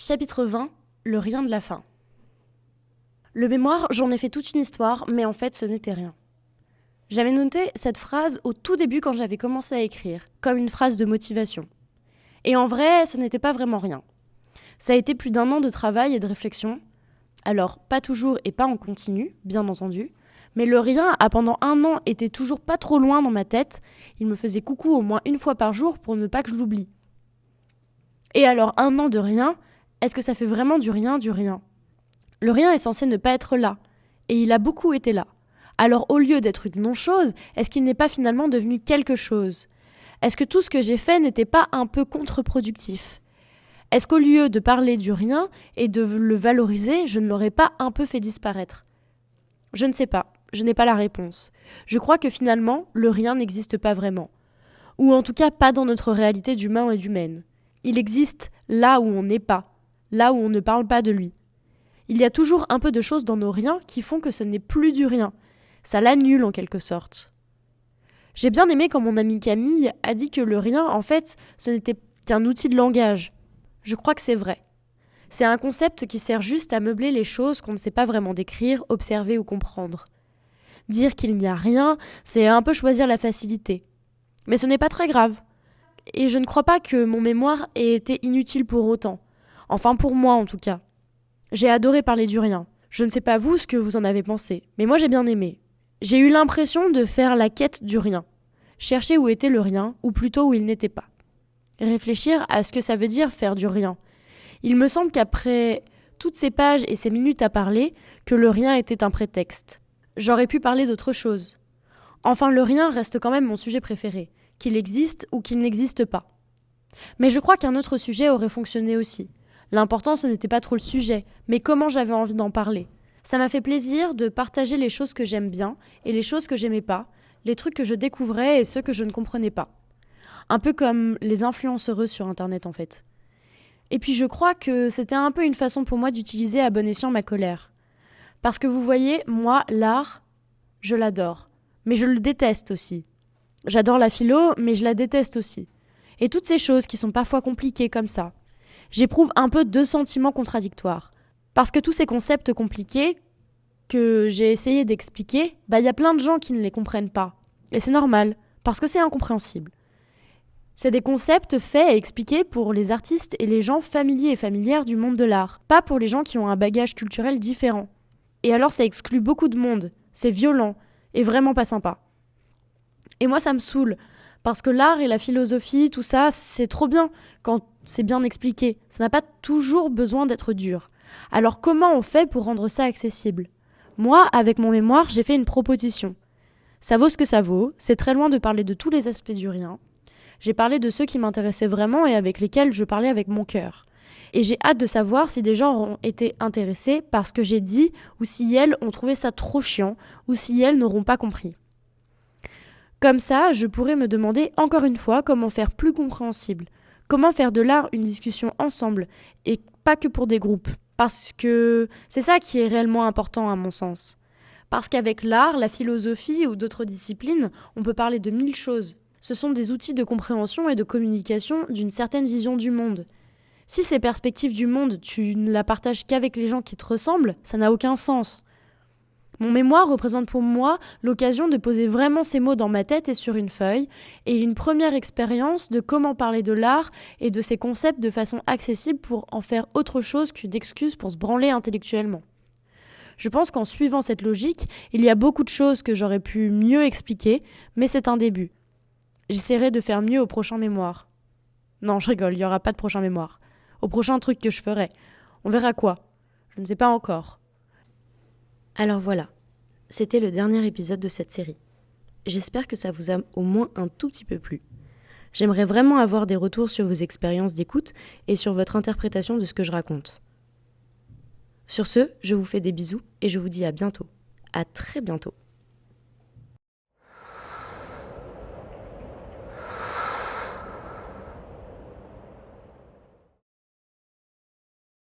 Chapitre 20, le rien de la fin. Le mémoire, j'en ai fait toute une histoire, mais en fait ce n'était rien. J'avais noté cette phrase au tout début quand j'avais commencé à écrire, comme une phrase de motivation. Et en vrai, ce n'était pas vraiment rien. Ça a été plus d'1 an de travail et de réflexion. Alors, pas toujours et pas en continu, bien entendu, mais le rien a pendant 1 an été toujours pas trop loin dans ma tête. Il me faisait coucou au moins 1 fois par jour pour ne pas que je l'oublie. Et alors 1 an de rien, est-ce que ça fait vraiment du rien, du rien ? Le rien est censé ne pas être là, et il a beaucoup été là. Alors au lieu d'être une non-chose, est-ce qu'il n'est pas finalement devenu quelque chose ? Est-ce que tout ce que j'ai fait n'était pas un peu contre-productif ? Est-ce qu'au lieu de parler du rien et de le valoriser, je ne l'aurais pas un peu fait disparaître ? Je ne sais pas, je n'ai pas la réponse. Je crois que finalement, le rien n'existe pas vraiment. Ou en tout cas pas dans notre réalité d'humain et d'humaine. Il existe là où on n'est pas, là où on ne parle pas de lui. Il y a toujours un peu de choses dans nos riens qui font que ce n'est plus du rien. Ça l'annule en quelque sorte. J'ai bien aimé quand mon amie Camille a dit que le rien, en fait, ce n'était qu'un outil de langage. Je crois que c'est vrai. C'est un concept qui sert juste à meubler les choses qu'on ne sait pas vraiment décrire, observer ou comprendre. Dire qu'il n'y a rien, c'est un peu choisir la facilité. Mais ce n'est pas très grave. Et je ne crois pas que mon mémoire ait été inutile pour autant. Enfin pour moi en tout cas. J'ai adoré parler du rien. Je ne sais pas vous ce que vous en avez pensé, mais moi j'ai bien aimé. J'ai eu l'impression de faire la quête du rien. Chercher où était le rien, ou plutôt où il n'était pas. Réfléchir à ce que ça veut dire faire du rien. Il me semble qu'après toutes ces pages et ces minutes à parler, que le rien était un prétexte. J'aurais pu parler d'autre chose. Enfin le rien reste quand même mon sujet préféré. Qu'il existe ou qu'il n'existe pas. Mais je crois qu'un autre sujet aurait fonctionné aussi. L'important, ce n'était pas trop le sujet, mais comment j'avais envie d'en parler. Ça m'a fait plaisir de partager les choses que j'aime bien et les choses que j'aimais pas, les trucs que je découvrais et ceux que je ne comprenais pas. Un peu comme les influenceuses sur Internet en fait. Et puis je crois que c'était un peu une façon pour moi d'utiliser à bon escient ma colère. Parce que vous voyez, moi, l'art, je l'adore. Mais je le déteste aussi. J'adore la philo, mais je la déteste aussi. Et toutes ces choses qui sont parfois compliquées comme ça. J'éprouve un peu 2 sentiments contradictoires. Parce que tous ces concepts compliqués que j'ai essayé d'expliquer, y a plein de gens qui ne les comprennent pas. Et c'est normal, parce que c'est incompréhensible. C'est des concepts faits et expliqués pour les artistes et les gens familiers et familières du monde de l'art, pas pour les gens qui ont un bagage culturel différent. Et alors ça exclut beaucoup de monde, c'est violent, et vraiment pas sympa. Et moi ça me saoule, parce que l'art et la philosophie, tout ça, c'est trop bien quand c'est bien expliqué. Ça n'a pas toujours besoin d'être dur. Alors comment on fait pour rendre ça accessible ? Moi, avec mon mémoire, j'ai fait une proposition. Ça vaut ce que ça vaut, c'est très loin de parler de tous les aspects du rien. J'ai parlé de ceux qui m'intéressaient vraiment et avec lesquels je parlais avec mon cœur. Et j'ai hâte de savoir si des gens auront été intéressés par ce que j'ai dit, ou si elles ont trouvé ça trop chiant, ou si elles n'auront pas compris. Comme ça, je pourrais me demander encore une fois comment faire plus compréhensible, comment faire de l'art une discussion ensemble, et pas que pour des groupes. Parce que c'est ça qui est réellement important à mon sens. Parce qu'avec l'art, la philosophie ou d'autres disciplines, on peut parler de 1000 choses. Ce sont des outils de compréhension et de communication d'une certaine vision du monde. Si ces perspectives du monde, tu ne la partages qu'avec les gens qui te ressemblent, ça n'a aucun sens. Mon mémoire représente pour moi l'occasion de poser vraiment ces mots dans ma tête et sur une feuille, et une première expérience de comment parler de l'art et de ces concepts de façon accessible pour en faire autre chose qu'une excuse pour se branler intellectuellement. Je pense qu'en suivant cette logique, il y a beaucoup de choses que j'aurais pu mieux expliquer, mais c'est un début. J'essaierai de faire mieux au prochain mémoire. Non, je rigole, il n'y aura pas de prochain mémoire. Au prochain truc que je ferai. On verra quoi. Je ne sais pas encore. Alors voilà, c'était le dernier épisode de cette série. J'espère que ça vous a au moins un tout petit peu plu. J'aimerais vraiment avoir des retours sur vos expériences d'écoute et sur votre interprétation de ce que je raconte. Sur ce, je vous fais des bisous et je vous dis à bientôt. À très bientôt.